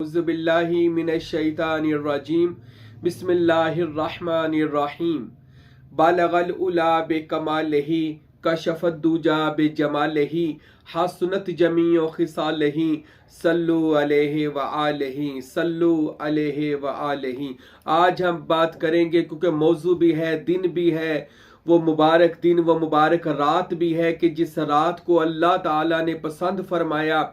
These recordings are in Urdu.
أعوذ بالله من الشيطان الرجيم بسم الله الرحمن الرحيم بالغ العلا بكماله كشف الدجى بجماله حسنت جميع خصاله صلوا علیہ وآلہ صلوا علیہ وآلہ۔ آج ہم بات کریں گے کیونکہ موضوع بھی ہے، دن بھی ہے، وہ مبارک دن وہ مبارک رات بھی ہے کہ جس رات کو اللہ تعالیٰ نے پسند فرمایا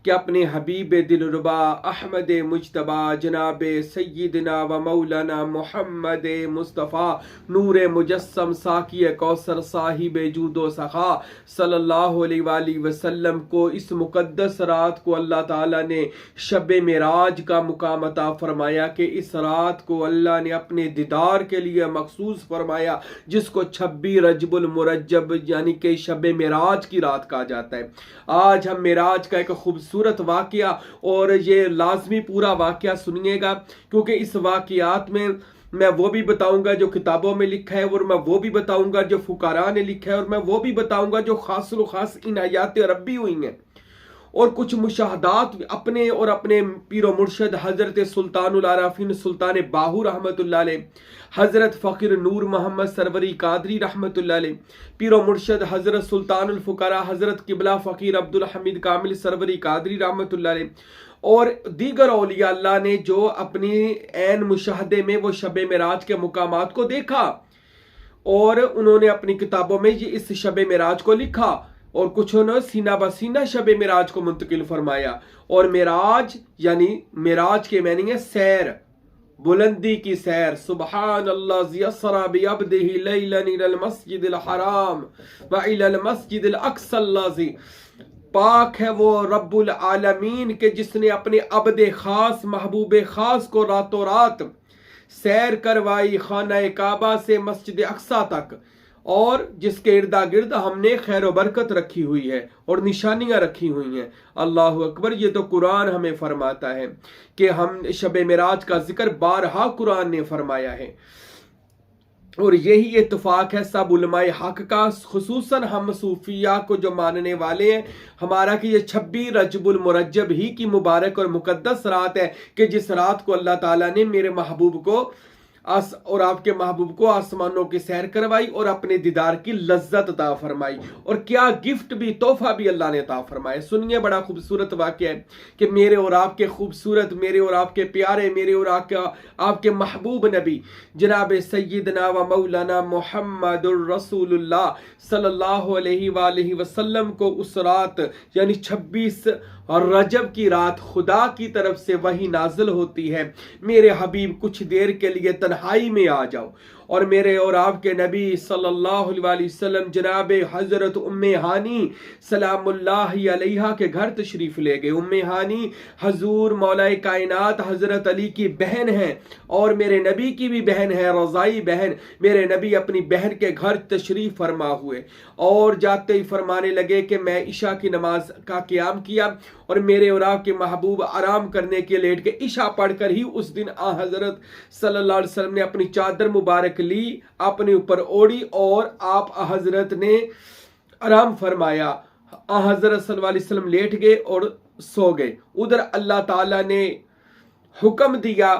کہ اپنے حبیب دلربا احمد مجتبی جناب سیدنا و مولانا محمد مصطفیٰ نور مجسم ساقی کوثر صاحب جود و سخا صلی اللہ علیہ وآلہ وسلم کو اس مقدس رات کو اللہ تعالیٰ نے شب معراج کا مقام عطا فرمایا کہ اس رات کو اللہ نے اپنے دیدار کے لیے مخصوص فرمایا، جس کو 26 رجب المرجب یعنی کہ شب معراج کی رات کہا جاتا ہے۔ آج ہم معراج کا ایک خوبصورت واقعہ، اور یہ لازمی پورا واقعہ سنیے گا کیونکہ اس واقعات میں وہ بھی بتاؤں گا جو کتابوں میں لکھا ہے، اور میں وہ بھی بتاؤں گا جو فقراء نے لکھا ہے، اور میں وہ بھی بتاؤں گا جو خاص و خاص عنایات ربی ہوئی ہیں، اور کچھ مشاہدات اپنے اور اپنے پیر و مرشد حضرت سلطان العارفین سلطان باہو رحمت اللہ علیہ، حضرت فقیر نور محمد سروری قادری رحمت اللہ علیہ، پیر و مرشد حضرت سلطان الفقراء حضرت قبلہ فقیر عبدالحمید کامل سروری قادری رحمت اللہ علیہ، اور دیگر اولیاء اللہ نے جو اپنی عین مشاہدے میں وہ شب معراج کے مقامات کو دیکھا، اور انہوں نے اپنی کتابوں میں یہ اس شب معراج کو لکھا، اور کچھوں نے سینہ بسینہ شب معراج کو منتقل فرمایا۔ اور معراج یعنی معراج کے معنی ہے سیر، بلندی کی سیر۔ سبحان اللہ ذی اسری بعبدہ لیلا الی المسجد الحرام والی المسجد الاقصی الذی، پاک ہے وہ رب العالمین کہ جس نے اپنے عبد خاص محبوب خاص کو راتوں رات سیر کروائی خانہ کعبہ سے مسجد اقصی تک، اور جس کے اردا گرد ہم نے خیر و برکت رکھی ہوئی ہے اور نشانیاں رکھی ہوئی ہیں۔ اللہ اکبر، یہ تو قرآن ہمیں فرماتا ہے کہ ہم شب معراج کا ذکر بارہا قرآن نے فرمایا ہے، اور یہی اتفاق ہے سب علماء حق کا، خصوصاً ہم صوفیہ کو جو ماننے والے ہیں ہمارا، کہ یہ 26 رجب المرجب ہی کی مبارک اور مقدس رات ہے کہ جس رات کو اللہ تعالیٰ نے میرے محبوب کو اور آپ کے محبوب کو آسمانوں کی سیر کروائی اور اپنے دیدار کی لذت عطا فرمائی، اور کیا گفٹ بھی تحفہ بھی اللہ نے عطا فرمایا۔ سنیے، بڑا خوبصورت واقعہ ہے کہ میرے اور آپ کے خوبصورت، میرے اور آپ کے پیارے، میرے اور آپ کے محبوب نبی جناب سیدنا و مولانا محمد الرسول اللہ صلی اللہ علیہ وآلہ وسلم کو اس رات یعنی 26 رجب کی رات خدا کی طرف سے وحی نازل ہوتی ہے، میرے حبیب کچھ دیر کے لیے تنہائی میں آ جاؤ، اور میرے اور آپ کے نبی صلی اللہ علیہ وسلم جناب حضرت ام ہانی سلام اللہ علیہا کے گھر تشریف لے گئے۔ ام ہانی حضور مولا کائنات حضرت علی کی بہن ہیں، اور میرے نبی کی بھی بہن ہے، رضائی بہن۔ میرے نبی اپنی بہن کے گھر تشریف فرما ہوئے، اور جاتے ہی فرمانے لگے کہ میں عشاء کی نماز کا قیام کیا، اور میرے اور آپ کے محبوب آرام کرنے کے لیٹ کے عشاء پڑھ کر ہی اس دن حضرت صلی اللہ علیہ وسلم نے اپنی چادر مبارک لی، اپنے اوپر اوڑی، اور آپ حضرت نے آرام فرمایا۔ حضرت صلی اللہ علیہ وسلم لیٹ گئے اور سو گئے۔ ادھر اللہ تعالیٰ نے حکم دیا،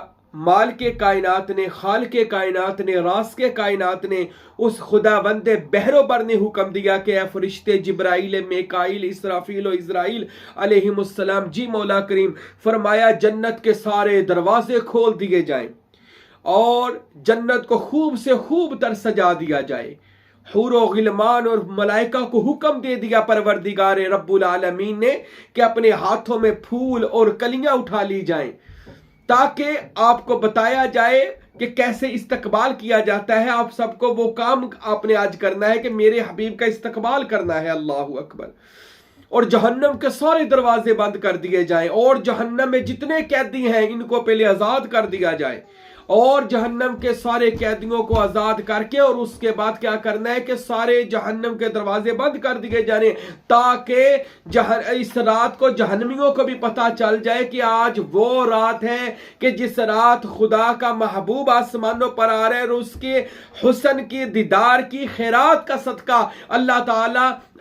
مال کے کائنات نے، خال کے کائنات نے، راز کے کائنات نے، اس خدا بند بہرو بر نے حکم دیا کہ اے فرشتے جبرائیل، میکائیل، اسرافیل و اسرائیل علیہم السلام، جی مولا کریم فرمایا جنت کے سارے دروازے کھول دیے جائیں، اور جنت کو خوب سے خوب تر سجا دیا جائے۔ حور و غلمان اور ملائکہ کو حکم دے دیا پروردگار رب العالمین نے کہ اپنے ہاتھوں میں پھول اور کلیاں اٹھا لی جائیں، تاکہ آپ کو بتایا جائے کہ کیسے استقبال کیا جاتا ہے۔ آپ سب کو وہ کام آپ نے آج کرنا ہے کہ میرے حبیب کا استقبال کرنا ہے۔ اللہ اکبر۔ اور جہنم کے سارے دروازے بند کر دیے جائیں، اور جہنم میں جتنے قیدی ہیں ان کو پہلے آزاد کر دیا جائے، اور جہنم کے سارے قیدیوں کو آزاد کر کے، اور اس کے بعد کیا کرنا ہے کہ سارے جہنم کے دروازے بند کر دیے جانے، تاکہ اس رات کو جہنمیوں کو بھی پتہ چل جائے کہ آج وہ رات ہے کہ جس رات خدا کا محبوب آسمانوں پر آ رہے، اور اس کے حسن کی دیدار کی خیرات کا صدقہ اللہ تعالیٰ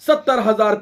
70,000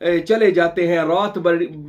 چلے جاتے ہیں، رات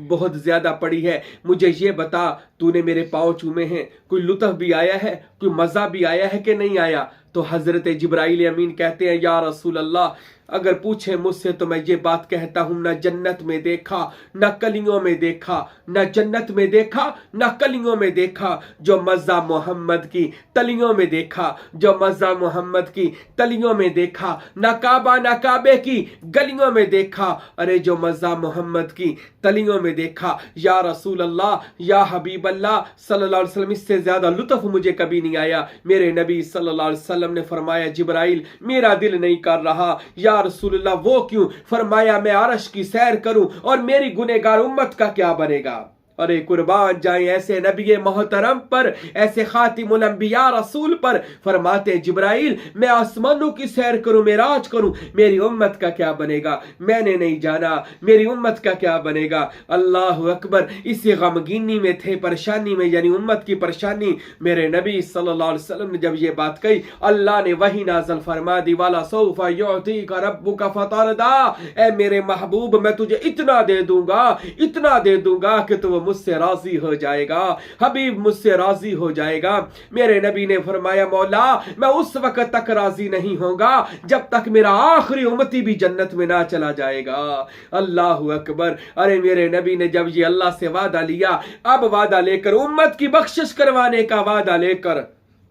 بہت زیادہ پڑی ہے، مجھے یہ بتا تو نے میرے پاؤں چومے ہیں، کوئی لطف بھی آیا ہے، کوئی مزہ بھی آیا ہے کہ نہیں آیا؟ تو حضرت جبرائیل امین کہتے ہیں یا رسول اللہ اگر پوچھے مجھ سے تو میں یہ بات کہتا ہوں، نہ جنت میں دیکھا نہ کلیوں میں دیکھا، نہ جنت میں دیکھا نہ کلیوں میں دیکھا، جو مزہ محمد کی تلیوں میں دیکھا، جو مزہ محمد کی تلیوں میں دیکھا، نہ کعبہ نہ کعبے کی گلیوں میں دیکھا، ارے جو مزہ محمد کی تلیوں میں دیکھا۔ یا رسول اللہ یا حبیب اللہ صلی اللہ علیہ وسلم، اس سے زیادہ لطف مجھے کبھی نہیں آیا۔ میرے نبی صلی اللہ علیہ وسلم نے فرمایا جبرائیل میرا دل نہیں کر رہا۔ یا رسول اللہ وہ کیوں؟ فرمایا میں عرش کی سیر کروں اور میری گنہگار امت کا کیا بنے گا؟ ارے قربان جائیں ایسے نبی محترم پر، ایسے خاتم الانبیاء رسول پر۔ فرماتے جبرائیل میں آسمانوں کی سیر کروں، معراج کروں، میری امت کا کیا بنے گا؟ میں نے نہیں جانا میری امت کا کیا بنے گا۔ اللہ اکبر، اسی غمگینی میں تھے، پریشانی میں، یعنی امت کی پریشانی۔ میرے نبی صلی اللہ علیہ وسلم نے جب یہ بات کہی، اللہ نے وحی نازل فرما دی، والا سوف یعطیک ربک فترضی، اے میرے محبوب میں تجھے اتنا دے دوں گا، اتنا دے دوں گا کہ تو مجھ سے راضی ہو جائے گا، حبیب مجھ سے راضی ہو جائے گا۔ میرے نبی نے فرمایا مولا میں اس وقت تک راضی نہیں ہوں گا جب تک میرا آخری امتی بھی جنت میں نہ چلا جائے گا۔ اللہ اکبر، ارے میرے نبی نے جب یہ اللہ سے وعدہ لیا، اب وعدہ لے کر امت کی بخشش کروانے کا وعدہ لے کر،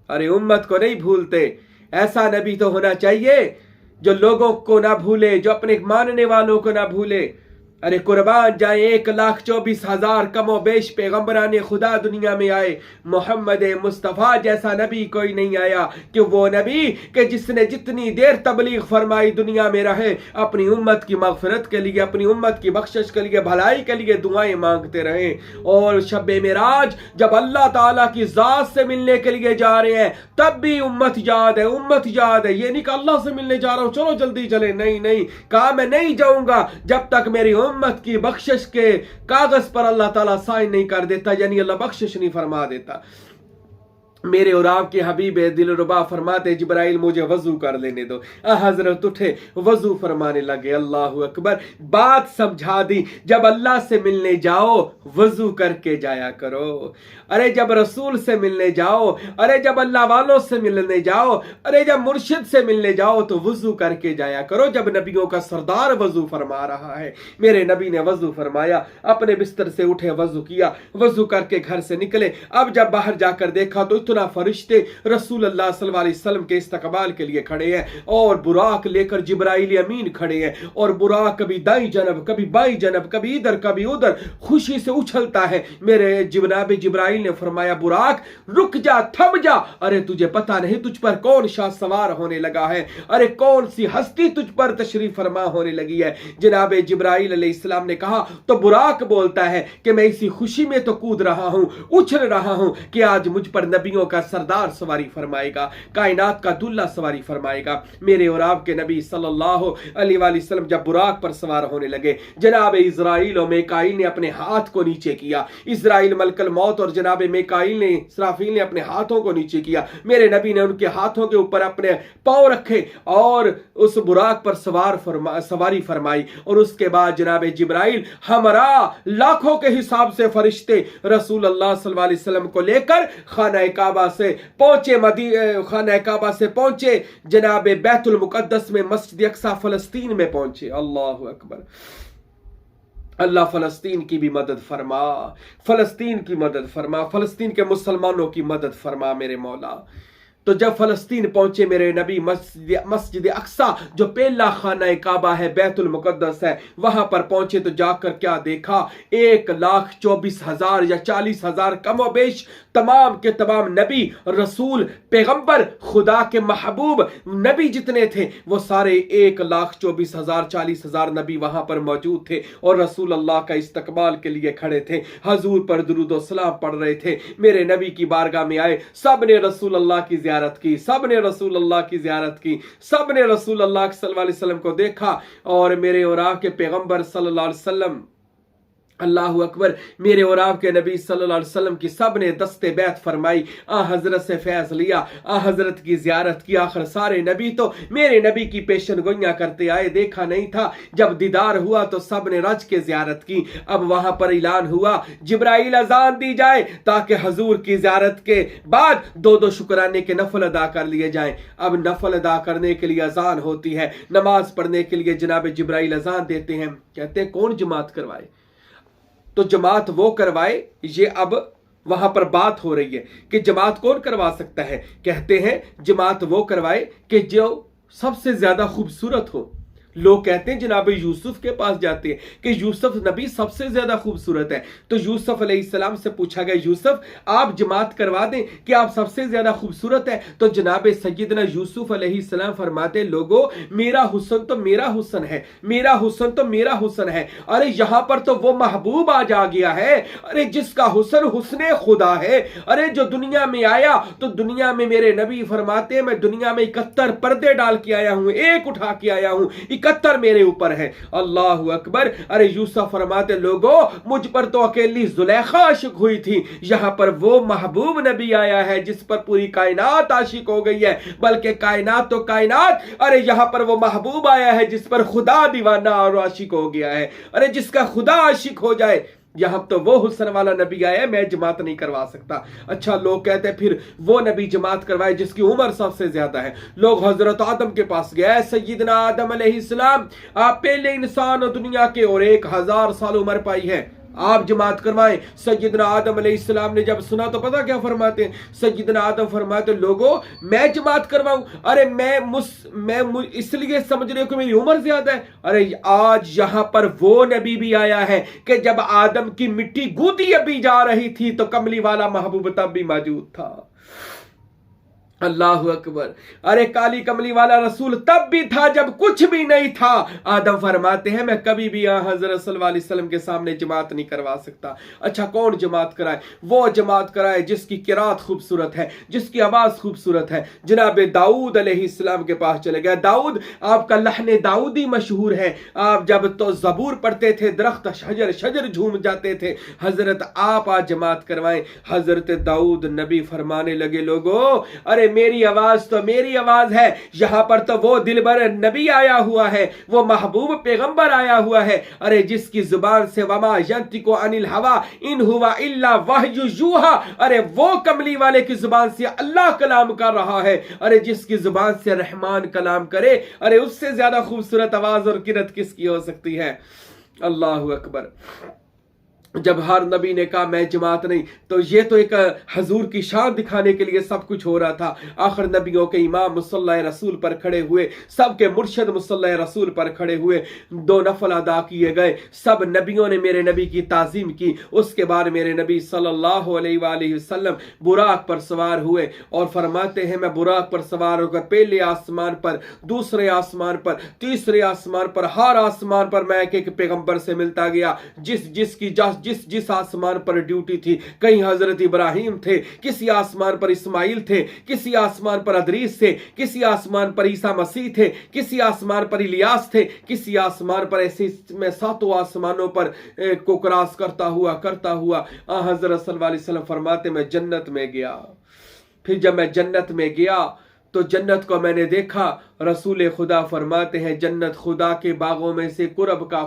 ارے امت کو نہیں بھولتے۔ ایسا نبی تو ہونا چاہیے جو لوگوں کو نہ بھولے، جو اپنے ماننے والوں کو نہ بھولے۔ ارے قربان جائیں 1,24,000 کم و بیش پیغمبران خدا دنیا میں آئے، محمد مصطفیٰ جیسا نبی کوئی نہیں آیا، کہ وہ نبی کہ جس نے جتنی دیر تبلیغ فرمائی دنیا میں رہے، اپنی امت کی مغفرت کے لیے، اپنی امت کی بخشش کے لیے، بھلائی کے لیے دعائیں مانگتے رہے۔ اور شب معراج جب اللہ تعالیٰ کی ذات سے ملنے کے لیے جا رہے ہیں تب بھی امت یاد ہے، امت یاد ہے۔ یہ نہیں کہ اللہ سے ملنے جا رہا ہوں چلو جلدی چلے، نہیں نہیں، کہا میں نہیں جاؤں گا جب تک میری امت کی بخشش کے کاغذ پر اللہ تعالیٰ سائن نہیں کر دیتا، یعنی اللہ بخشش نہیں فرما دیتا۔ میرے اور آپ کے حبیب دل ربا فرماتے جبرائیل مجھے وضو کر لینے دو۔ حضرت اٹھے وضو فرمانے لگے۔ اللہ اکبر، بات سمجھا دی، جب اللہ سے ملنے جاؤ وضو کر کے جایا کرو۔ ارے جب رسول سے ملنے جاؤ، ارے جب اللہ والوں سے ملنے جاؤ، ارے جب مرشد سے ملنے جاؤ تو وضو کر کے جایا کرو۔ جب نبیوں کا سردار وضو فرما رہا ہے، میرے نبی نے وضو فرمایا، اپنے بستر سے اٹھے وضو کیا، وضو کر کے گھر سے نکلے۔ اب جب باہر جا کر دیکھا تو اتنا فرشتے رسول اللہ صلی اللہ علیہ وسلم کے استقبال کے لیے کھڑے ہیں، اور براق لے کر جبرائیل امین کھڑے ہیں، اور براق کبھی دائیں جانب کبھی بائیں جانب، کبھی ادھر کبھی ادھر خوشی سے اچھلتا ہے۔ میرے جناب جبرائیل نے فرمایا براق رک جا، تھم جا، ارے تجھے پتا نہیں تجھ پر کون شاہ سوار ہونے لگا ہے، ارے کون سی ہستی تجھ پر تشریف فرما ہونے لگی ہے۔ جناب جبرائیل علیہ السلام نے کہا تو براق بولتا ہے کہ میں اسی خوشی میں تو کود رہا ہوں، اچھل رہا ہوں کہ آج مجھ پر نبیوں کا سردار سواری فرمائے گا، کائنات کا دلہ سواری فرمائے گا۔ میرے اور آپ کے نبی صلی اللہ علیہ وآلہ وسلم جب براق پر سوار ہونے لگے، جناب اسرائیل و میکائیل نے اپنے ہاتھ کو نیچے کیا، اسرائیل ملک الموت اور جناب میکائیل نے، اسرافیل نے اپنے ہاتھوں کو نیچے کیا۔ میرے نبی نے ان کے ہاتھوں کے اوپر اپنے پاؤں رکھے اور اس براق پر سواری فرمائی، اور اس کے بعد جناب جبرائیل ہمراہ لاکھوں کے حساب سے فرشتے رسول اللہ صلی اللہ علیہ وسلم کو لے کر خانہ کعبہ سے پہنچے، خانہ کعبہ سے پہنچے جناب بیت المقدس میں، مسجد اقصی فلسطین میں پہنچے۔ اللہ اکبر، اللہ فلسطین کی بھی مدد فرما، فلسطین کی مدد فرما، فلسطین کے مسلمانوں کی مدد فرما میرے مولا۔ تو جب فلسطین پہنچے میرے نبی، مسجد اقصی جو پہلا خانہ کعبہ ہے، بیت المقدس ہے، وہاں پر پہنچے تو جا کر کیا دیکھا، 1,24,000 یا 40,000 کم و بیش تمام کے تمام نبی، رسول، پیغمبر، خدا کے محبوب نبی جتنے تھے وہ سارے 1,24,000 40,000 نبی وہاں پر موجود تھے، اور رسول اللہ کا استقبال کے لیے کھڑے تھے، حضور پر درود و سلام پڑھ رہے تھے۔ میرے نبی کی بارگاہ میں آئے، سب نے رسول اللہ کی زیارت کی، سب نے رسول اللہ کی زیارت کی، سب نے رسول اللہ صلی اللہ علیہ وسلم کو دیکھا، اور میرے اور آپ کے پیغمبر صلی اللہ علیہ وسلم اللہ اکبر، میرے اور آپ کے نبی صلی اللہ علیہ وسلم کی سب نے دست بیعت فرمائی، حضرت سے فیض لیا، حضرت کی زیارت کی۔ آخر سارے نبی تو میرے نبی کی پیشن گوئیاں کرتے آئے، دیکھا نہیں تھا جب دیدار ہوا تو سب نے رج کے زیارت کی۔ اب وہاں پر اعلان ہوا جبرائیل اذان دی جائے تاکہ حضور کی زیارت کے بعد دو شکرانے کے نفل ادا کر لیے جائیں۔ اب نفل ادا کرنے کے لیے اذان ہوتی ہے، نماز پڑھنے کے لیے جناب جبرائیل اذان دیتے ہیں، کہتے ہیں کون جماعت کروائے؟ تو جماعت وہ کروائے، یہ اب وہاں پر بات ہو رہی ہے کہ جماعت کون کروا سکتا ہے؟ کہتے ہیں جماعت وہ کروائے کہ جو سب سے زیادہ خوبصورت ہو۔ لوگ کہتے ہیں جناب یوسف کے پاس جاتے ہیں کہ یوسف نبی سب سے زیادہ خوبصورت ہے، تو یوسف علیہ السلام سے پوچھا گیا یوسف آپ جماعت کروا دیں کہ آپ سب سے زیادہ خوبصورت ہے؟ تو جناب سیدنا یوسف علیہ السلام فرماتے لوگو میرا حسن تو میرا حسن ہے، میرا حسن تو میرا حسن ہے، ارے یہاں پر تو وہ محبوب آ جا گیا ہے، ارے جس کا حسن حسن خدا ہے، ارے جو دنیا میں آیا تو دنیا میں میرے نبی فرماتے ہیں میں دنیا میں 71 پردے ڈال کے آیا ہوں، ایک اٹھا کے آیا ہوں، 71 میرے اوپر ہے۔ اللہ اکبر، ارے یوسف فرماتے لوگو مجھ پر تو اکیلی زلیخا عاشق ہوئی تھی، یہاں پر وہ محبوب نبی آیا ہے جس پر پوری کائنات عاشق ہو گئی ہے، بلکہ کائنات تو کائنات، ارے یہاں پر وہ محبوب آیا ہے جس پر خدا دیوانہ اور عاشق ہو گیا ہے، ارے جس کا خدا عاشق ہو جائے، یہاں تو وہ حسن والا نبی آیا ہے، میں جماعت نہیں کروا سکتا۔ اچھا لوگ کہتے ہیں پھر وہ نبی جماعت کروائے جس کی عمر سب سے زیادہ ہے۔ لوگ حضرت آدم کے پاس گئے، سیدنا آدم علیہ السلام آپ پہلے انسان دنیا کے اور 1000 سال عمر پائی ہے، آپ جماعت کروائیں۔ سیدنا آدم علیہ السلام نے جب سنا تو پتہ کیا فرماتے ہیں؟ سیدنا آدم فرماتے لوگوں میں جماعت کرواؤں؟ ارے میں اس لیے سمجھ رہے ہو کہ میری عمر زیادہ ہے؟ ارے آج یہاں پر وہ نبی بھی آیا ہے کہ جب آدم کی مٹی گودی ابھی جا رہی تھی تو کملی والا محبوب تب بھی موجود تھا۔ اللہ اکبر، ارے کالی کملی والا رسول تب بھی تھا جب کچھ بھی نہیں تھا۔ آدم فرماتے ہیں میں کبھی بھی حضرت صلی اللہ علیہ وسلم کے سامنے جماعت نہیں کروا سکتا۔ اچھا کون جماعت کرائے؟ وہ جماعت کرائے جس کی قرات خوبصورت ہے، جس کی آواز خوبصورت ہے۔ جناب داؤد علیہ السلام کے پاس چلے گئے، داؤد آپ کا لحن داؤدی مشہور ہے، آپ جب تو زبور پڑھتے تھے درخت شجر جھوم جاتے تھے، حضرت آپ آج جماعت کروائیں۔ حضرت داؤد نبی فرمانے لگے لوگو ارے میری آواز تو میری آواز ہے، یہاں پر تو وہ دلبر نبی آیا ہوا ہے، وہ محبوب پیغمبر آیا ہوا ہے، ارے جس کی زبان سے وما ینطق عن الهوى ان هو الا وحی یوحی، ارے وہ کملی والے کی زبان سے اللہ کلام کر رہا ہے، ارے جس کی زبان سے رحمان کلام کرے، ارے اس سے زیادہ خوبصورت آواز اور قرت کس کی ہو سکتی ہے؟ اللہ اکبر۔ جب ہر نبی نے کہا میں جماعت نہیں، تو یہ تو ایک حضور کی شان دکھانے کے لیے سب کچھ ہو رہا تھا۔ آخر نبیوں کے امام مصلی رسول پر کھڑے ہوئے، سب کے مرشد مصلی رسول پر کھڑے ہوئے، 2 نفل ادا کیے گئے، سب نبیوں نے میرے نبی کی تعظیم کی۔ اس کے بعد میرے نبی صلی اللہ علیہ وآلہ وسلم براق پر سوار ہوئے اور فرماتے ہیں میں براق پر سوار ہو کر پہلے آسمان پر، دوسرے آسمان پر، تیسرے آسمان پر، ہر آسمان پر میں ایک پیغمبر سے ملتا گیا، جس آسمان پر ڈیوٹی تھی۔ کہیں حضرت ابراہیم تھے، کسی آسمان پر اسماعیل تھے، کسی آسمان پر ادریس تھے، کسی آسمان پر عیسیٰ مسیح تھے، کسی آسمان پر الیاس تھے، کسی آسمان پر ایسے میں 7 آسمانوں پر کو کراس کرتا ہوا حضرت صلی اللہ علیہ وسلم فرماتے میں جنت میں گیا۔ پھر جب میں جنت میں گیا تو جنت کو میں نے دیکھا، رسول خدا فرماتے ہیں جنت خدا کے باغوں میں سے قرب کا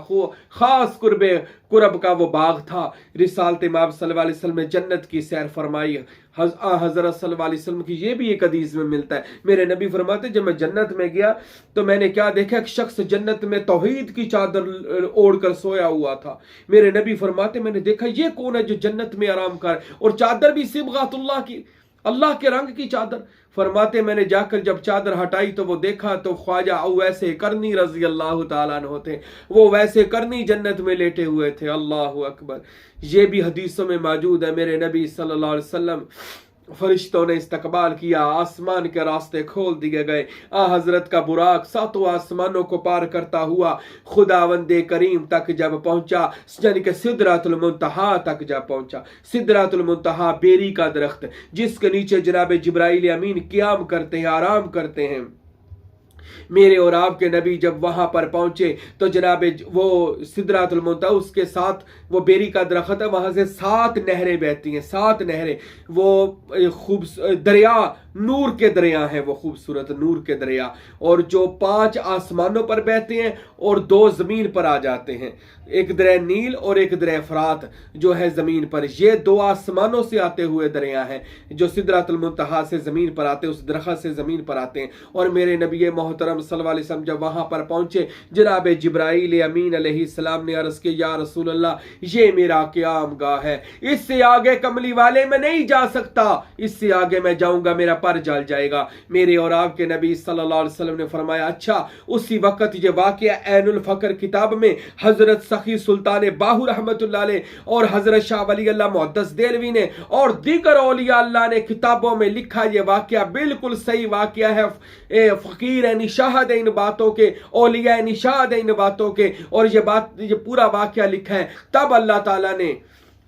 خاص قرب کا وہ باغ تھا۔ رسالت امام صلی اللہ علیہ وسلم نے جنت کی سیر فرمائی۔ حضرت صلی اللہ علیہ وسلم کی یہ بھی ایک حدیث میں ملتا ہے، میرے نبی فرماتے ہیں جب میں جنت میں گیا تو میں نے کیا دیکھا، ایک شخص جنت میں توحید کی چادر اوڑھ کر سویا ہوا تھا۔ میرے نبی فرماتے میں نے دیکھا یہ کون ہے جو جنت میں آرام کر، اور چادر بھی صبغۃ اللہ کی، اللہ کے رنگ کی چادر۔ فرماتے میں نے جا کر جب چادر ہٹائی تو وہ دیکھا تو خواجہ اویس کرنی رضی اللہ تعالیٰ عنہ تھے، وہ ویسے کرنی جنت میں لیٹے ہوئے تھے۔ اللہ اکبر، یہ بھی حدیثوں میں موجود ہے۔ میرے نبی صلی اللہ علیہ وسلم فرشتوں نے استقبال کیا، آسمان کے راستے کھول دیے گئے، حضرت کا براق 7 آسمانوں کو پار کرتا ہوا خداوند کریم تک جب پہنچا، یعنی کہ سدرۃ المنتہا تک جب پہنچا۔ سدرۃ المنتہا بیری کا درخت جس کے نیچے جناب جبرائیل امین قیام کرتے ہیں، آرام کرتے ہیں۔ میرے اور آپ کے نبی جب وہاں پر پہنچے تو جناب وہ سدرۃ المنتہا، اس کے ساتھ وہ بیری کا درخت ہے، وہاں سے 7 نہریں بہتی ہیں، 7 نہریں، وہ دریا نور کے دریا ہیں، وہ خوبصورت نور کے دریا، اور جو 5 آسمانوں پر بہتے ہیں اور 2 زمین پر آ جاتے ہیں، ایک دریا نیل اور ایک دریا فرات جو ہے زمین پر۔ یہ 2 آسمانوں سے آتے ہوئے دریا ہیں جو سدرۃ المنتہا سے زمین پر آتے ہیں، اس درخت سے زمین پر آتے ہیں۔ اور میرے نبی محترم صلی اللہ علیہ وسلم جب وہاں پر پہنچے، جناب جبرائیل امین علیہ السلام نے عرض کی، یا رسول اللہ یہ میرا قیام گاہ ہے، اس سے آگے کملی والے میں نہیں جا سکتا، اس سے آگے میں جاؤں گا میرا پر جل جائے گا۔ میرے اور آپ کے نبی صلی اللہ علیہ وسلم نے فرمایا اچھا۔ اسی وقت یہ واقعہ عین الفقر کتاب میں حضرت سخی سلطان باہو رحمت اللہ علیہ اور حضرت شاہ ولی اللہ محدث دہلوی نے اور دیگر اولیاء اللہ نے کتابوں میں لکھا، یہ واقعہ بالکل صحیح واقعہ ہے، فقیر ہے نشاہد ان باتوں کے، اولیاء نشاہد ان باتوں کے، اور یہ پورا واقعہ لکھا ہے۔ تب اللہ تعالیٰ نے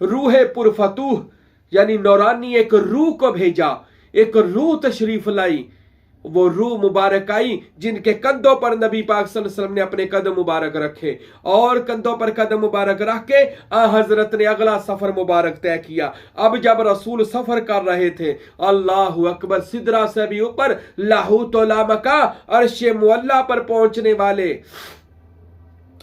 روح پرفتوح یعنی نورانی ایک روح کو بھیجا، ایک روح تشریف لائی، وہ روح مبارک آئی جن کے کندھوں پر نبی پاک صلی اللہ علیہ وسلم نے اپنے قدم مبارک رکھے، اور کندھوں پر قدم مبارک رکھ کے حضرت نے اگلا سفر مبارک طے کیا۔ اب جب رسول سفر کر رہے تھے، اللہ اکبر، سدرہ سے بھی اوپر لاہوت و لامکا عرش معلیٰ پر پہنچنے والے،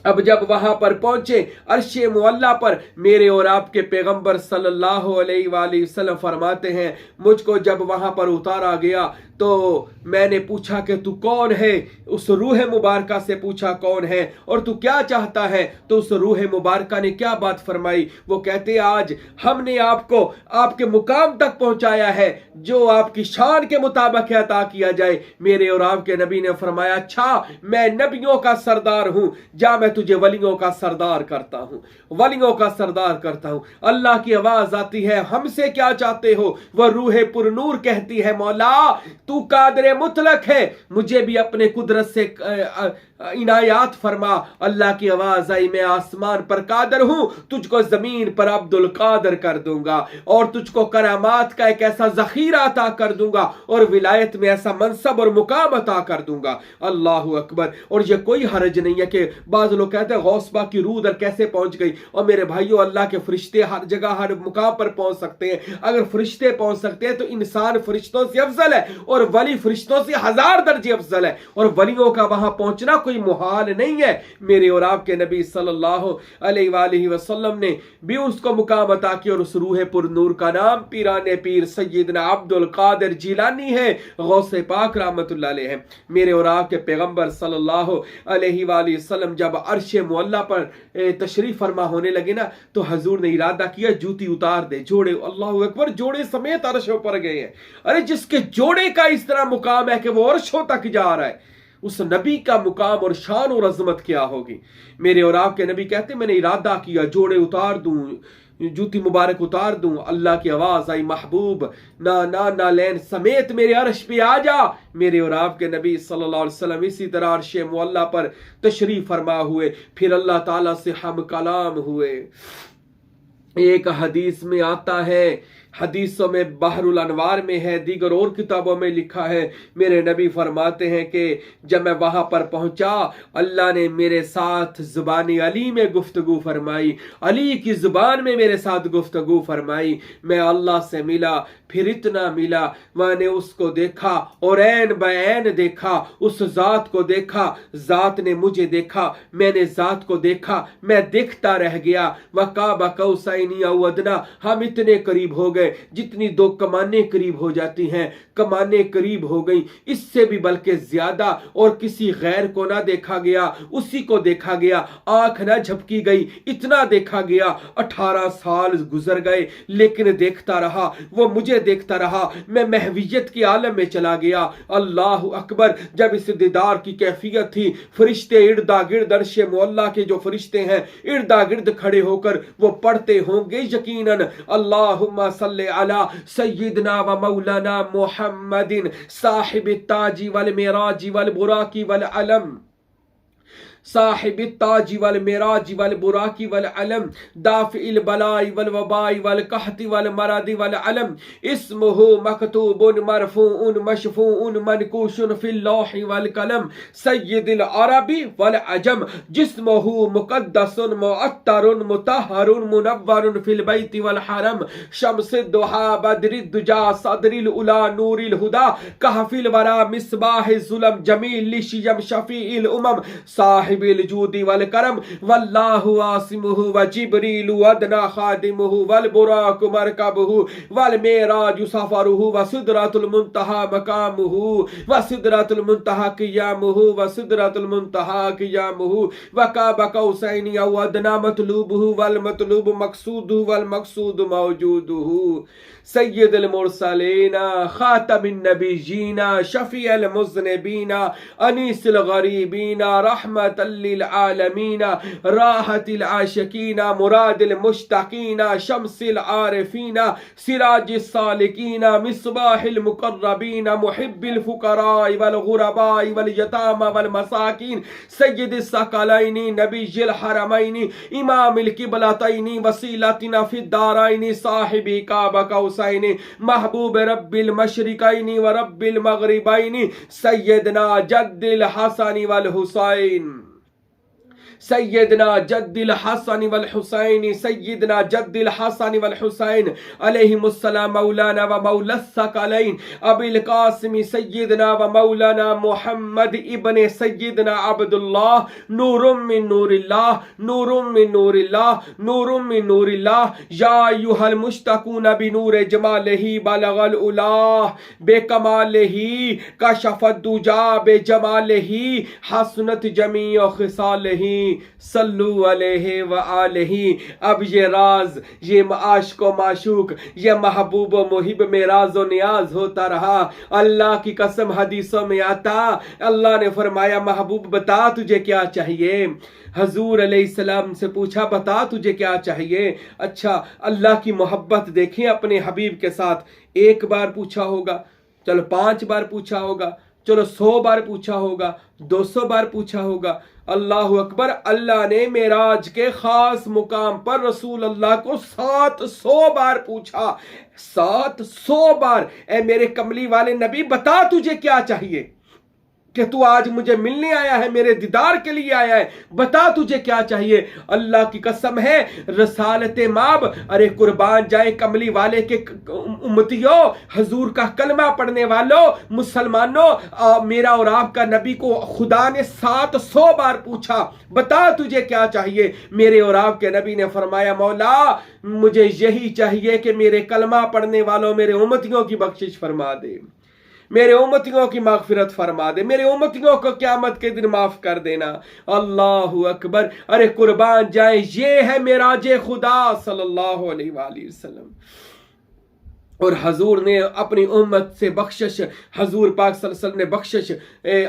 اب جب وہاں پر پہنچے عرش معلیٰ پر، میرے اور آپ کے پیغمبر صلی اللہ علیہ وآلہ وسلم فرماتے ہیں مجھ کو جب وہاں پر اتارا گیا تو میں نے پوچھا کہ تو کون ہے، اس روح مبارکہ سے پوچھا کون ہے اور تو کیا چاہتا ہے، تو اس روح مبارکہ نے کیا بات فرمائی، وہ کہتے آج ہم نے آپ کو آپ کے مقام تک پہنچایا ہے، جو آپ کی شان کے مطابق عطا کیا جائے۔ میرے اور آپ کے نبی نے فرمایا اچھا میں نبیوں کا سردار ہوں، جا میں تجھے ولیوں کا سردار کرتا ہوں، ولیوں کا سردار کرتا ہوں۔ اللہ کی آواز آتی ہے ہم سے کیا چاہتے ہو، وہ روح پر نور کہتی ہے مولا تو قادر مطلق ہے، مجھے بھی اپنے قدرت سے عنایات فرما۔ اللہ کی آواز آئی میں آسمان پر قادر ہوں، تجھ کو زمین پر عبد القادر کر دوں گا، اور تجھ کو کرامات کا ایک ایسا ذخیرہ عطا کر دوں گا، اور ولایت میں ایسا منصب اور مقام عطا کر دوں گا۔ اللہ اکبر۔ اور یہ کوئی حرج نہیں ہے کہ بعض لوگ کہتے ہیں غوث پاک کی روح ادھر کیسے پہنچ گئی، اور میرے بھائیو اللہ کے فرشتے ہر جگہ ہر مقام پر پہنچ سکتے ہیں۔ اگر فرشتے پہنچ سکتے ہیں تو انسان فرشتوں سے افضل ہے، اور ولی فرشتوں سے 1000 درجے افضل ہے، اور ولیوں کا وہاں پہنچنا کوئی محال نہیں ہے۔ میرے اور آپ کے نبی صلی اللہ علیہ وآلہ وسلم نے بھی اس کو مقام عطا کیا، اور اس روح پر نور کا نام پیران پیر سیدنا عبد القادر جیلانی ہے، غوث پاک رحمت اللہ علیہ ہے۔ میرے اور آپ کے پیغمبر صلی اللہ علیہ وآلہ وسلم جب عرش معلیٰ پر تشریف فرما ہونے لگے نا، تو حضور نے ارادہ کیا جوتی اتار دے، جوڑے، اللہ اکبر، جوڑے سمیت عرشوں پر گئے ہیں۔ ارے جس کے جوڑے کا اس طرح مقام ہے کہ وہ عرشوں تک جا رہا ہے، اس نبی کا مقام اور شان اور عظمت کیا ہوگی۔ میرے اور آپ کے نبی کہتے میں نے ارادہ کیا جوڑے اتار دوں، جوتی مبارک اتار دوں۔ اللہ کی آواز آئی محبوب نالین سمیت میرے عرش پہ آ جا۔ میرے اور آپ کے نبی صلی اللہ علیہ وسلم اسی طرح عرش معلیٰ پر تشریف فرما ہوئے، پھر اللہ تعالیٰ سے ہم کلام ہوئے۔ ایک حدیث میں آتا ہے، حدیثوں میں بحر الانوار میں ہے، دیگر اور کتابوں میں لکھا ہے، میرے نبی فرماتے ہیں کہ جب میں وہاں پر پہنچا اللہ نے میرے ساتھ زبان علی میں گفتگو فرمائی، علی کی زبان میں میرے ساتھ گفتگو فرمائی۔ میں اللہ سے ملا، پھر اتنا ملا، میں نے اس کو دیکھا اور عین بعین دیکھا، اس ذات کو دیکھا، ذات نے مجھے دیکھا، میں نے ذات کو دیکھا، میں دیکھتا رہ گیا۔ وَقَابَ قَوْسَيْنِ أَوْ أَدْنَىٰ، ہم اتنے قریب ہو گئے جتنی 2 کمانیں قریب ہو جاتی ہیں، کمانیں قریب ہو گئیں، اس سے بھی بلکہ زیادہ، اور کسی غیر کو نہ دیکھا گیا، اسی کو دیکھا گیا، آنکھ نہ جھپکی گئی، اتنا دیکھا گیا۔ 18 سال گزر گئے لیکن دیکھتا رہا، وہ مجھے دیکھتا رہا، میں محویت کی عالم میں چلا گیا۔ اللہ اکبر۔ جب اس دیدار کی کیفیت تھی، فرشتے اردا گرد عرش معلیٰ کے جو فرشتے ہیں اردا گرد کھڑے ہو کر وہ پڑھتے ہوں گے یقیناً اللہم صلی علی سیدنا و مولانا محمد صاحب التاج والمعراج والبراق والعلم صاحب التاج والمراج والبراق والعلم دافع البلاء والوباء والقحط والمرض والعلم اسمه مكتوب مرفوع مشفوع منقوش في اللوح والقلم سید العرب والعجم جسمه مقدس معطر مطهر منور في البيت والحرم شمس الضحى بدر الدجى صدر الأولى نور الهدى كهف الورى مصباح الظلم جميل الشيم شفيع الأمم صاحب الجود والكرم والله عاصمه وجبريل وادنى خادمه والبراق مركبه والمعراج سفره وسدرة المنتهى مقامه وسدرة المنتهى قيامه وسدرة المنتهى قيامه وقاب قوسين أو أدنى مطلوبه والمطلوب مقصوده والمقصود موجوده سید المرسلین خاتم النبیین شفیع المذنبین انیس الغریبین رحمت للعالمین راحت العاشقین مراد المشتاقین شمس العارفین سراج السالکین مصباح المقربین محب الفقراء والغرباء والیتامى والمساکین سید الثقلین نبی الحرمین امام القبلتین وسیلتنا فی الدارین صاحب کعبہ قوس محبوب رب المشرقین و رب المغربین سیدنا جد الحسن والحسین سیدنا جد الحسن والحسین سیدنا جد الحسن والحسین علیہم السلام مولانا و مولا الثقلین ابی القاسم سیدنا و مولانا محمد ابن سیدنا عبداللہ نور من نور اللہ نور من نور اللہ نور من نور اللہ یا ایہا المشتقون بنور جمالہ بلغ العلا بکمالہ کشف الدجا بجمالہ حسنت جمیع خصالہ صلو علیہ وآلہ۔ اب یہ راز، یہ عاشق و معشوق، یہ محبوب و محب میں راز و نیاز ہوتا رہا۔ اللہ کی قسم حدیثوں میں آتا، اللہ نے فرمایا محبوب بتا تجھے کیا چاہیے۔ حضور علیہ السلام سے پوچھا بتا تجھے کیا چاہیے۔ اچھا اللہ کی محبت دیکھیں اپنے حبیب کے ساتھ، ایک بار پوچھا ہوگا، چلو 5 بار پوچھا ہوگا، چلو 100 بار پوچھا ہوگا، 200 بار پوچھا ہوگا۔ اللہ اکبر، اللہ نے معراج کے خاص مقام پر رسول اللہ کو 700 بار پوچھا، 700 بار۔ اے میرے کملی والے نبی بتا تجھے کیا چاہیے، کہ تو آج مجھے ملنے آیا ہے، میرے دیدار کے لیے آیا ہے، بتا تجھے کیا چاہیے۔ اللہ کی قسم ہے رسالت ماب، ارے قربان جائیں کملی والے کے امتیوں، حضور کا کلمہ پڑھنے والوں، مسلمانوں، میرا اور آپ کا نبی کو خدا نے 700 بار پوچھا بتا تجھے کیا چاہیے۔ میرے اور آپ کے نبی نے فرمایا مولا مجھے یہی چاہیے کہ میرے کلمہ پڑھنے والوں، میرے امتیوں کی بخشش فرما دے، میرے امتیوں کی مغفرت فرما دے، میرے امتیوں کو قیامت کے دن معاف کر دینا۔ اللہ اکبر، ارے قربان جائیں یہ ہے معراج خدا صلی اللہ علیہ وآلہ وسلم۔ اور حضور نے اپنی امت سے بخشش، حضور پاک صلی اللہ علیہ وسلم نے بخشش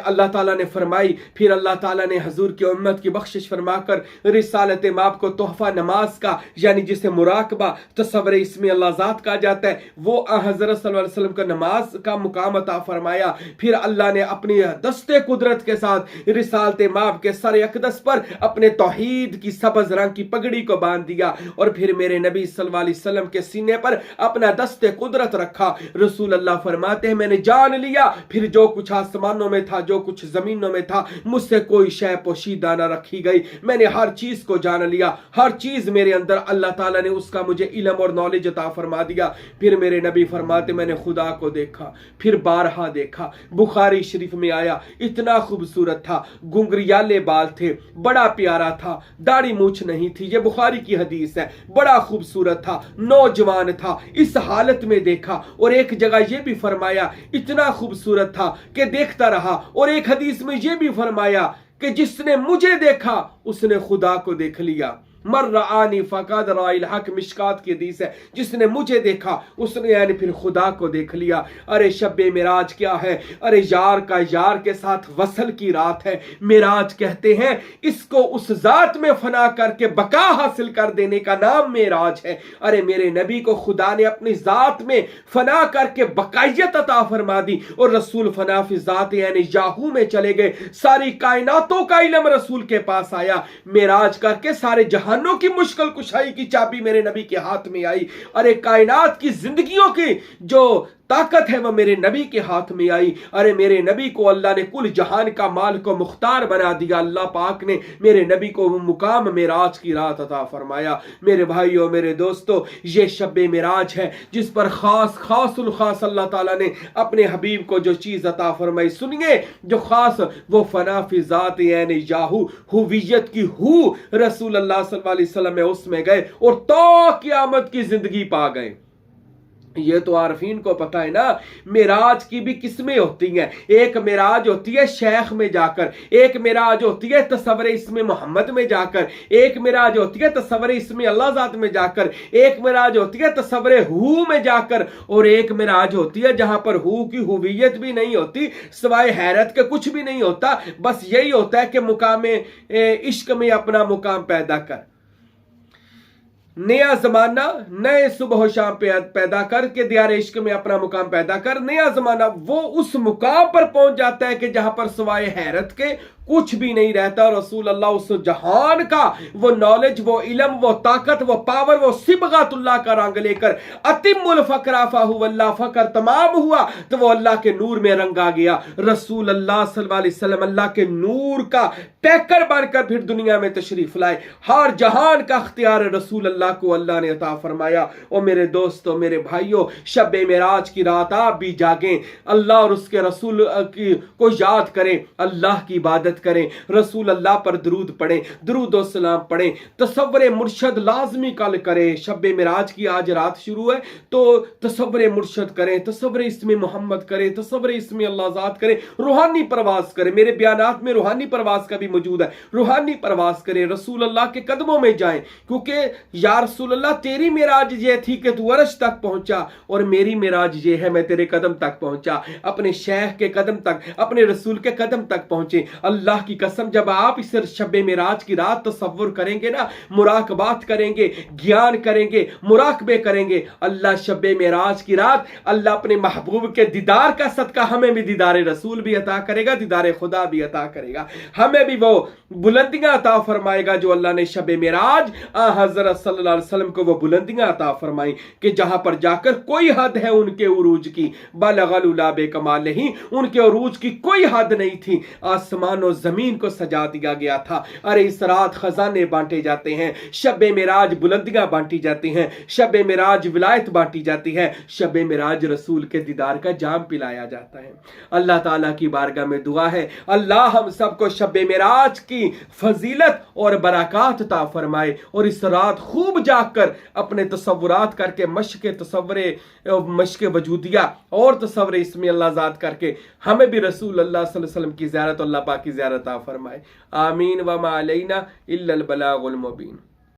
اللہ تعالیٰ نے فرمائی، پھر اللہ تعالیٰ نے حضور کی امت کی بخشش فرما کر رسالت ماب کو تحفہ نماز کا، یعنی جسے مراقبہ تصور اسم اللہ ذات کہا جاتا ہے، وہ حضرت صلی اللہ علیہ وسلم کا نماز کا مقام عطا فرمایا۔ پھر اللہ نے اپنی دست قدرت کے ساتھ رسالت ماب کے سر اقدس پر اپنے توحید کی سبز رنگ کی پگڑی کو باندھ دیا، اور پھر میرے نبی صلی اللہ علیہ وسلم کے سینے پر اپنا دست قدرت رکھا۔ رسول اللہ فرماتے ہیں میں نے جان لیا پھر جو کچھ آسمانوں میں تھا، جو کچھ زمینوں میں تھا، مجھ سے کوئی شے پوشیدہ نہ رکھی گئی، میں نے ہر چیز کو جان لیا، ہر چیز میرے اندر اللہ تعالیٰ نے اس کا مجھے علم اور نالج عطا فرما دیا۔ پھر میرے نبی فرماتے میں نے خدا کو دیکھا، پھر بارہا دیکھا۔ بخاری شریف میں آیا اتنا خوبصورت تھا، گنگریالے بال تھے، بڑا پیارا تھا، داڑھی مونچھ نہیں تھی، یہ بخاری کی حدیث ہے، بڑا خوبصورت تھا، نوجوان تھا، اس حالت میں دیکھا۔ اور ایک جگہ یہ بھی فرمایا اتنا خوبصورت تھا کہ دیکھتا رہا، اور ایک حدیث میں یہ بھی فرمایا کہ جس نے مجھے دیکھا اس نے خدا کو دیکھ لیا۔ مر رآنی فقد رأى الحق، مشکات کی حدیث ہے، جس نے مجھے دیکھا اس نے یعنی پھر خدا کو دیکھ لیا۔ ارے شب معراج کیا ہے؟ ارے یار کا یار کے ساتھ وصل کی رات ہے۔ معراج کہتے ہیں اس کو اس ذات میں فنا کر کے بقا حاصل کر دینے کا نام معراج ہے۔ ارے میرے نبی کو خدا نے اپنی ذات میں فنا کر کے بقائیت عطا فرما دی، اور رسول فنا فی ذات یعنی یاہو میں چلے گئے۔ ساری کائناتوں کا علم رسول کے پاس آیا، معراج کر کے سارے جہانوں کی مشکل کشائی کی چابی میرے نبی کے ہاتھ میں آئی۔ ارے کائنات کی زندگیوں کی جو طاقت ہے وہ میرے نبی کے ہاتھ میں آئی۔ ارے میرے نبی کو اللہ نے کل جہان کا مالک و مختار بنا دیا۔ اللہ پاک نے میرے نبی کو وہ مقام معراج کی رات عطا فرمایا۔ میرے بھائیوں، میرے دوستو، یہ شب معراج ہے جس پر خاص الخاص اللہ تعالیٰ نے اپنے حبیب کو جو چیز عطا فرمائی، سنیے جو خاص، وہ فنا فی ذات یعنی یاہو، ہویت کی ہو رسول اللہ صلی اللہ علیہ وسلم میں اس میں گئے اور تو قیامت کی زندگی پا گئے۔ یہ تو عارفین کو پتہ ہے نا، معراج کی بھی قسمیں ہوتی ہیں۔ ایک معراج ہوتی ہے شیخ میں جا کر، ایک معراج ہوتی ہے تصور اسم محمد میں جا کر، ایک معراج ہوتی ہے تصور اسم اللہ ذات میں جا کر، ایک معراج ہوتی ہے تصور ہو میں جا کر، اور ایک معراج ہوتی ہے جہاں پر ہو کی ہویت بھی نہیں ہوتی، سوائے حیرت کے کچھ بھی نہیں ہوتا، بس یہی ہوتا ہے کہ مقام عشق میں اپنا مقام پیدا کر، نیا زمانہ نئے صبح و شام پیدا کر کے دیار عشق میں اپنا مقام پیدا کر۔ نیا زمانہ وہ اس مقام پر پہنچ جاتا ہے کہ جہاں پر سوائے حیرت کے کچھ بھی نہیں رہتا۔ رسول اللہ اس جہان کا وہ نالج، وہ علم، وہ طاقت، وہ پاور، وہ صبغات اللہ کا رنگ لے کر اتم الفقر فہو اللہ، فقر تمام ہوا تو وہ اللہ کے نور میں رنگا گیا۔ رسول اللہ صلی اللہ علیہ وسلم اللہ کے نور کا پیکر بن کر پھر دنیا میں تشریف لائے۔ ہر جہان کا اختیار رسول اللہ کو اللہ نے عطا فرمایا۔ اور میرے دوستو، میرے بھائیوں، شب معراج کی رات آپ بھی جاگیں، اللہ اور اس کے رسول کو یاد کریں، اللہ کی عبادت کریں، رسول اللہ پر درود پڑھیں، درود و سلام پڑھیں، تصور مرشد لازمی کل کریں۔ شب معراج کی آج رات شروع ہے تو تصور مرشد کریں، تصور اسم محمد کریں، تصور اسم اللہ ذات کریں، روحانی پرواز کریں۔ میرے بیانات میں روحانی پرواز کا بھی موجود ہے، روحانی پرواز کریں، رسول اللہ کے قدموں میں جائیں، کیونکہ یا رسول اللہ تیری معراج یہ تھی کہ تو عرش تک پہنچا، اور میری معراج یہ ہے میں تیرے قدم تک پہنچا، اپنے شیخ کے قدم تک، اپنے رسول کے قدم تک پہنچے۔ اللہ کی قسم جب آپ اس شب معراج کی رات تصور کریں گے نا، مراقبات کریں گے، گیان کریں گے، مراقبے کریں گے، اللہ شب معراج کی رات اللہ اپنے محبوب کے دیدار کا صدقہ ہمیں بھی دیدار رسول بھی عطا کرے گا، دیدار خدا بھی عطا کرے گا، ہمیں بھی وہ بلندیاں عطا فرمائے گا جو اللہ نے شب معراج حضرت صلی اللہ علیہ وسلم کو وہ بلندیاں عطا فرمائیں کہ جہاں پر جا کر کوئی حد ہے ان کے عروج کی، بلغ العلا بکمالہ، ان کے عروج کی کوئی حد نہیں تھی، آسمان و زمین کو سجا دیا گیا تھا۔ ارے اس رات خزانے بانٹے جاتے ہیں، شب معراج بلندیاں بانٹی جاتی ہیں، شب معراج ولایت بانٹی جاتی ہے، شب معراج رسول کے دیدار کا جام پلایا جاتا ہے۔ اللہ تعالیٰ کی بارگاہ میں دعا ہے اللہ ہم سب کو شب معراج کی فضیلت اور برکات عطا فرمائے، اور اس رات خوب جاگ کر اپنے تصورات کر کے مشق وجودیہ اور تصور اسم اللہ ذات کر کے ہمیں بھی رسول اللہ صلی اللہ علیہ وسلم کی زیارت، اللہ پاک کی زیارت عطا فرمائے۔ آمین وما علینا الا البلاغ المبین۔